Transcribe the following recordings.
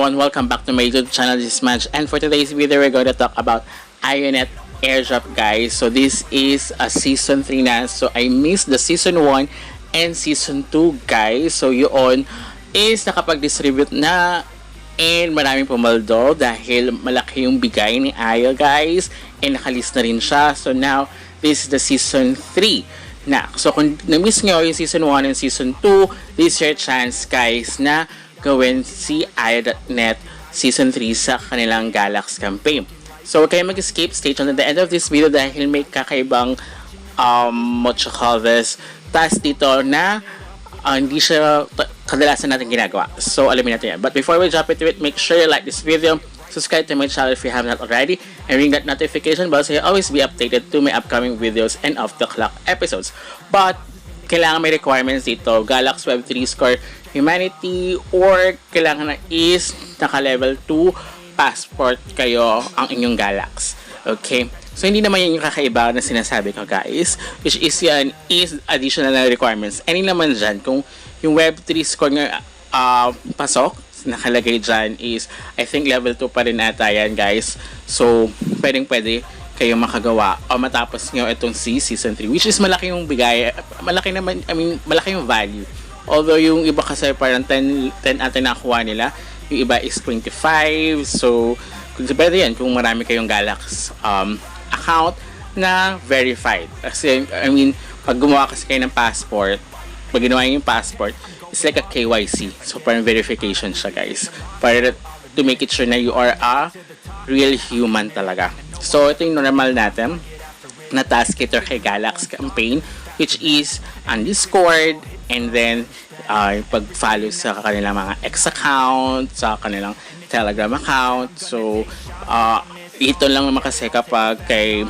everyone, welcome back to my YouTube channel. This is Madge, and for today's video we're going to talk about Ionet Airdrop, guys. So this is a season 3 na. So I missed the season 1 and season 2, guys. So yun is nakapag-distribute na and maraming pumaldo dahil malaki yung bigay ni Ayo, guys, and nakalist na rin siya. So now this is the season 3 na. So kung na-miss nyo yung season 1 and season 2, this is your chance, guys, na gawin si Ionet Season 3 sa kanilang Galax campaign. So, huwag kayo mag-skip. Stay tuned at the end of this video dahil may kakaibang what you call this, task dito na hindi siya kadalasan natin ginagawa. So, alamin natin yan. But before we jump into it, make sure you like this video, subscribe to my channel if you have not already, and ring that notification bell so you'll always be updated to my upcoming videos and off-the-clock episodes. But, kailangan may requirements dito. Galax Web 3 score Humanity, or kailangan na is naka-level 2 passport kayo ang inyong Galax. Okay? So, hindi naman yan yung kakaiba na sinasabi ko, guys. Which is yan is additional na requirements. Any naman dyan, kung yung Web 3 score nga pasok, nakalagay dyan is, I think level 2 pa rin ata yan, guys. So, pwede kayo makagawa o matapos nyo itong season 3, which is malaki yung bigay, malaki naman, malaki yung value. Although yung iba kasi parang 10 ata nakuha nila, yung iba is 25. So pwede yan kung marami kayong Galax account na verified. Kasi pag gumawa kasi kayo ng passport, pag ginawa yung passport, it's like a KYC. So parang verification siya, guys, para to make it sure na you are a real human talaga. So, ito yung normal natin na task ito kay Galax campaign, which is on Discord, and then pag-follow sa kanilang mga X account, sa kanilang Telegram account. So, ito lang naman kasi kapag kay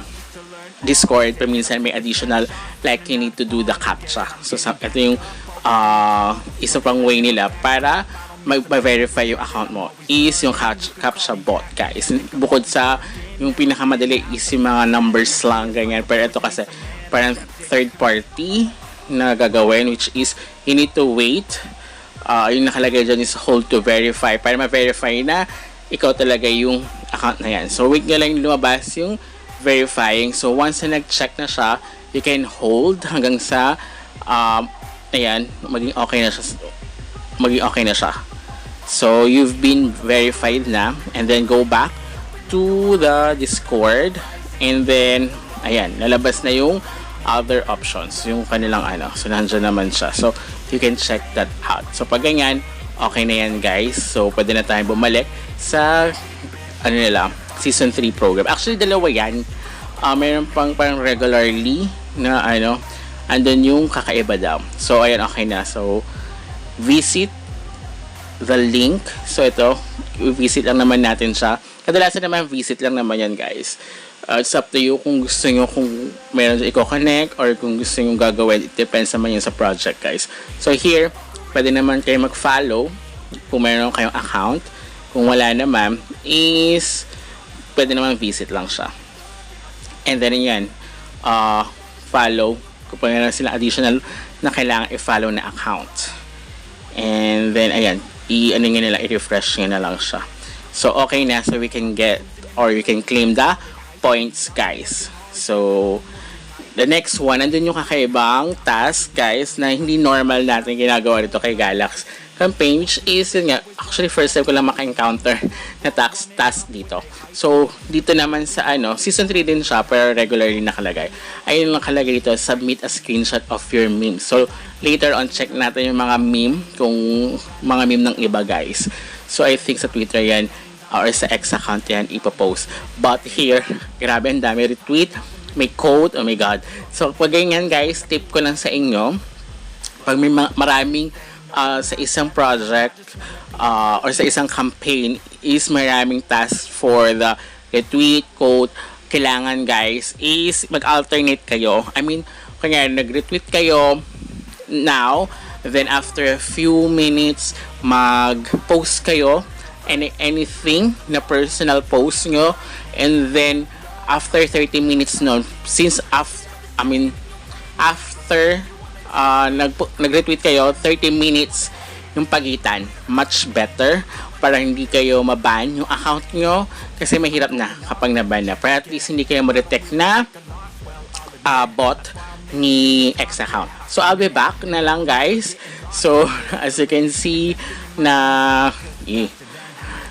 Discord, pero minsan may additional, like you need to do the CAPTCHA. So, ito yung isa pang way nila para mag-verify yung account mo is yung CAPTCHA bot, guys. Bukod sa yung pinakamadali is yung mga numbers lang, ganyan. Pero ito kasi parang third party na gagawin, which is you need to wait. Yung nakalagay dyan is hold to verify para ma-verify na ikaw talaga yung account na yan. So wait nyo lang lumabas yung verifying. So once na nag-check na siya, you can hold hanggang sa ayan, maging okay na siya. So you've been verified na, and then go back to the Discord, and then ayan, lalabas na yung other options, yung kanilang so nandiyan naman siya. So you can check that out. So pag ganyan, okay na yan, guys. So pwede na tayong bumalik sa nila, season 3 program. Actually dalawa yan. Mayroon pang parang regularly na andun yung kakaiba daw. So ayan, okay na. So visit the link. So ito, visit lang naman natin siya. Kadalasan naman visit lang naman yan, guys. It's up to you kung gusto nyo, kung meron i-connect or kung gusto nyo gagawin. It depends naman yun sa project, guys. So here, pwede naman kayo mag-follow kung meron kayong account. Kung wala naman, is pwede naman visit lang siya. And then yan, follow kung meron silang additional na kailangan i-follow na account. And then ayan, i-refresh nyo na lang siya. So okay na, so we can get or we can claim the points, guys. So the next one, andun yung kakaibang task, guys, na hindi normal natin ginagawa dito kay Galax campaign, which is yun nga, actually first time ko lang maka-encounter na task dito. So dito naman sa season 3 din siya, pero regularly nakalagay. Ayun lang nakalagay dito, submit a screenshot of your meme. So later on, check natin yung mga meme, kung mga meme ng iba, guys. So I think sa Twitter yan or sa X account yan ipapost. But here, grabe, ang dami retweet, may code, oh my god. So pag ganyan, guys, tip ko lang sa inyo, pag may maraming sa isang project or sa isang campaign is maraming task for the retweet, code, kailangan, guys, is mag-alternate kayo. Kanya nag-retweet kayo now, then after a few minutes mag-post kayo anything na personal post nyo, and then after 30 minutes nun, since after nag-retweet kayo, 30 minutes yung pagitan, much better para hindi kayo maban yung account nyo kasi mahirap na kapag naban na. Para at least hindi kayo ma-detect na bot ni X account. So I'll be back na lang guys. So as you can see na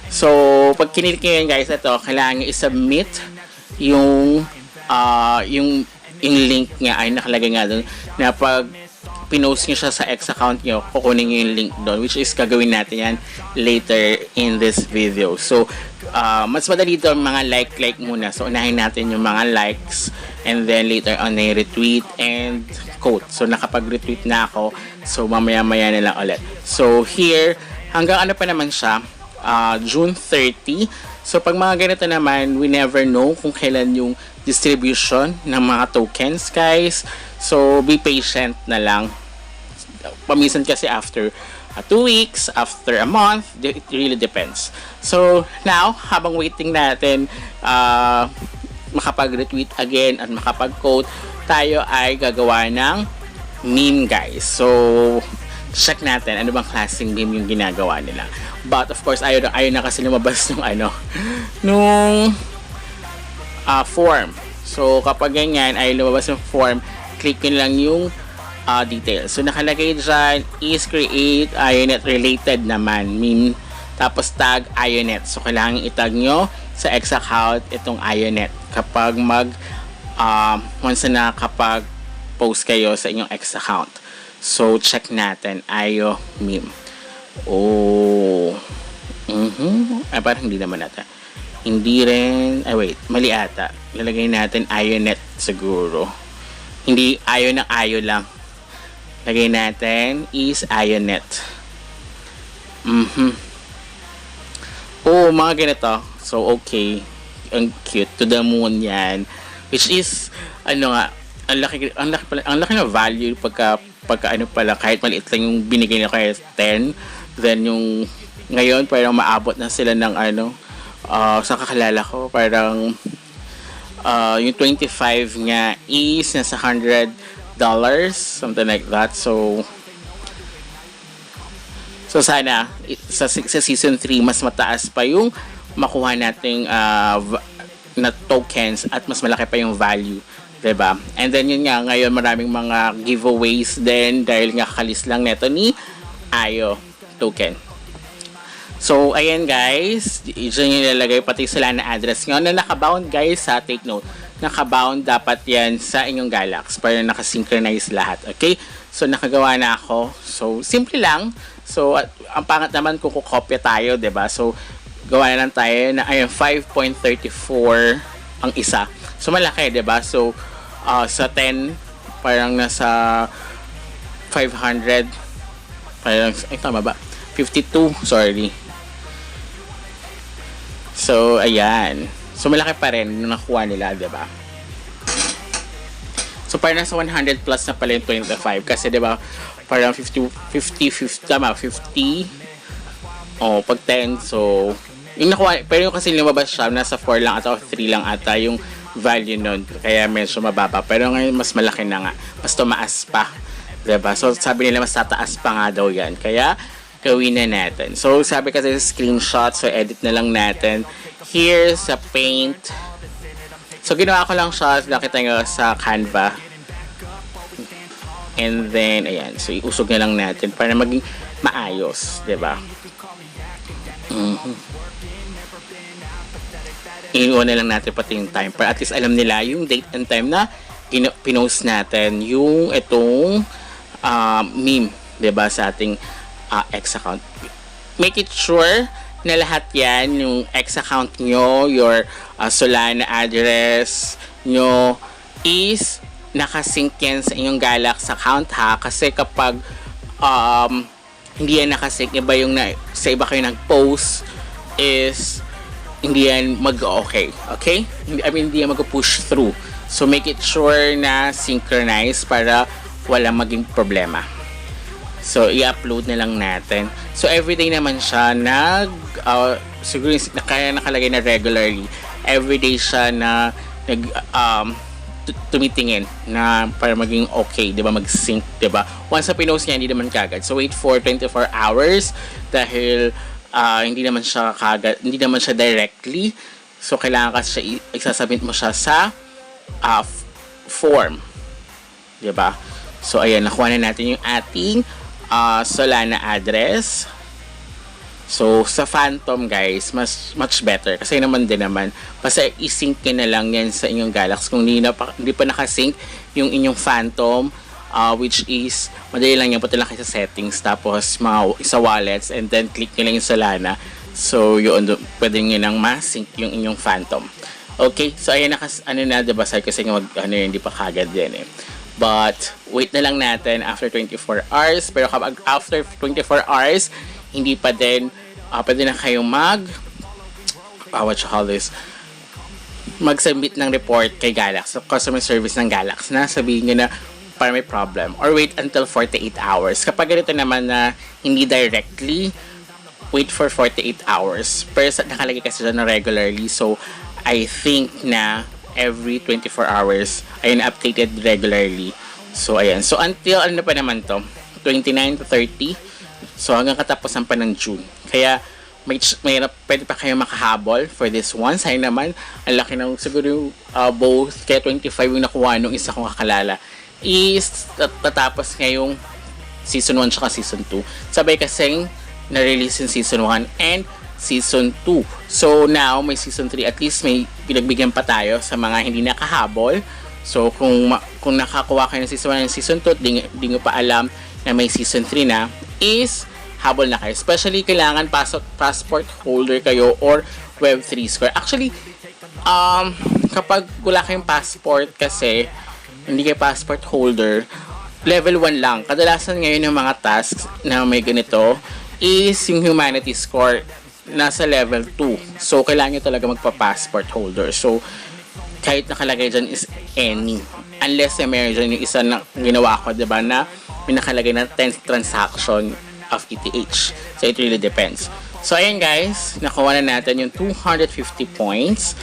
so pag kinilik nyo yan guys, ito kailangan nyo i-submit yung link niya ay nakalagay nga doon na pag pinost nyo siya sa X account nyo, kukunin nyo yung link doon, which is gagawin natin yan later in this video. So, mas madali doon mga like muna. So, unahin natin yung mga likes and then later on na retweet and quote. So, nakapag-retweet na ako. So, mamaya-maya na lang ulit. So, here, hanggang ano pa naman siya, June 30. So, pag mga ganito naman, we never know kung kailan yung distribution ng mga tokens, guys. So, be patient na lang. Paminsan kasi after 2 weeks, after a month, it really depends. So, now, habang waiting natin makapag-retweet again at makapag-quote, tayo ay gagawa ng meme, guys. So, check natin ano bang klaseng meme yung ginagawa nila. But, of course, ayaw na kasi lumabas nung form. So, kapag ganyan ay lumabas yung form, click nyo lang yung details. So, nakalagay dyan is create Ionet related naman. Meme. Tapos, tag Ionet. So, kailangan itag nyo sa X account itong Ionet. Kapag once na kapag post kayo sa inyong X account. So, check natin. Ayo meme. Oh. Ay, parang hindi naman natin. Hindi rin. Ay, wait. Mali ata. Lalagay natin Ionet siguro. Hindi ayo ng ayo lang. Lagay natin is Ionet. Oh, mga ganito. So, okay. Ang cute. To the moon yan. Which is, ano nga, ang laki na value pagka ano pala, kahit maliit lang yung binigay na kayo 10. Then, yung ngayon, parang maabot na sila ng sa kakalala ko, parang yung 25 nga is nasa $100, something like that. So sana sa season 3 mas mataas pa yung makuha nating na tokens at mas malaki pa yung value, diba? And then yun nga, ngayon maraming mga giveaways din dahil nga kakalis lang neto ni Ayo token. So, ayan guys, dyan yung ilalagay pati sila na address nyo na nakabound guys, sa take note. Nakabound dapat yan sa inyong Galax para nakasynchronize lahat, okay? So, nakagawa na ako. So, simple lang. So, ang pangat naman kung kukopya tayo, diba? So, gawa na lang tayo na, ayun, 5.34 ang isa. So, malaki, diba? So, sa 10, parang nasa 500, parang, ay, tama ba? 52, sorry. So, ayan. So, malaki pa rin yung nakuha nila, diba? So, parang nasa 100 plus na pala yung 25. Kasi, diba, parang 50, tama, 50. Oh, pag 10. So, yung nakuha, pero yung kasi lumabas siya, nasa 4 lang ata o 3 lang ata yung value nun. Kaya medyo mababa. Pero ngayon, mas malaki na nga. Mas tumaas pa. Diba? So, sabi nila, mas tataas pa nga daw yan. Kaya, gawin na natin. So, sabi kasi screenshot. So, edit na lang natin. Here, sa Paint. So, ginawa ko lang siya. Nakita nyo sa Canva. And then, ayan. So, iusog na lang natin para maging maayos. Diba? Iiwan na lang natin pati yung time. Para at least alam nila yung date and time na pinost natin yung itong meme. Diba? Sa ating X account. Make it sure na lahat yan, yung X account nyo, your Solana address nyo is nakasync yan sa inyong Galax account ha. Kasi kapag hindi yan nakasync, iba yung sa iba kayo nag-post is hindi yan mag-okay. Okay? I mean, hindi yan mag-push through. So, make it sure na synchronize para walang maging problema. So, i-upload na lang natin. So, everyday naman siya siguro kaya nakalagay na regularly. Everyday siya na tumitingin na para maging okay, 'di ba? Mag-sync, 'di ba? Once na pinost niya, hindi naman kagad. So, wait for 24 hours dahil hindi naman siya kagad, hindi naman siya directly. So, kailangan kasi siya, isasubmit mo siya sa form. Diba? So, ayan, nakuha na natin yung ating Solana address. So, sa Phantom, guys, much better. Kasi naman din naman, basta i-sync na lang yan sa inyong Galaxy. Kung hindi pa nakasync yung inyong Phantom, which is, madali lang yan, punta lang kayo sa settings, tapos sa wallets, and then click nyo lang yung Solana. So, yun, pwede nyo nang ma-sync yung inyong Phantom. Okay, so ayan na, diba, sabi kasi hindi pa kagad yan eh. But, wait na lang natin after 24 hours. Pero kapag after 24 hours, hindi pa din, pwede na kayong mag-submit ng report kay Galaxy, customer service ng Galaxy, na sabihin nyo na para may problem. Or wait until 48 hours. Kapag ganito naman na hindi directly, wait for 48 hours. Pero nakalagay kasi dyan na regularly. So, I think na every 24 hours, ayun, updated regularly. So, ayan. So, until, ano pa naman to? 29 to 30. So, hanggang katapusan pa ng June. Kaya, pwede pa kayo makahabol for this one. Sayang naman, ang laki ng siguro both, kaya 25 yung nakuha nung isa kong kakalala. Is, tatapos ngayong season 1 tsaka season 2. Sabay kasing na-release yung season 1 and season 2. So now may season 3, at least may pinagbigyan pa tayo sa mga hindi nakahabol. So kung nakakuha kayo ng season 1 and season 2 at di nyo pa alam na may season 3 na, is habol na kayo. Especially kailangan passport holder kayo or Web3 score. Actually, kapag wala kayong passport kasi hindi kayo passport holder, level 1 lang. Kadalasan ngayon yung mga tasks na may ganito is yung humanity score nasa level 2. So, kailangan nyo talaga magpa-passport holder. So, kahit nakalagay dyan is any. Unless meron dyan yung isa na ginawa ko, diba, na may nakalagay na 10th transaction of ETH. So, it really depends. So, ayan guys, nakuha na natin yung 250 points.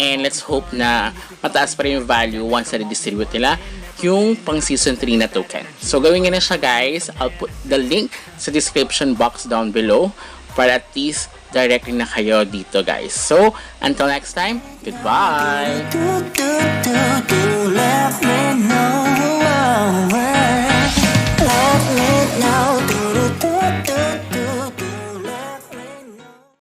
And let's hope na mataas pa rin yung value once na-distribute nila yung pang season 3 na token. So, gawin nyo na siya guys. I'll put the link sa description box down below para at least directly na kayo dito guys. So, until next time, goodbye!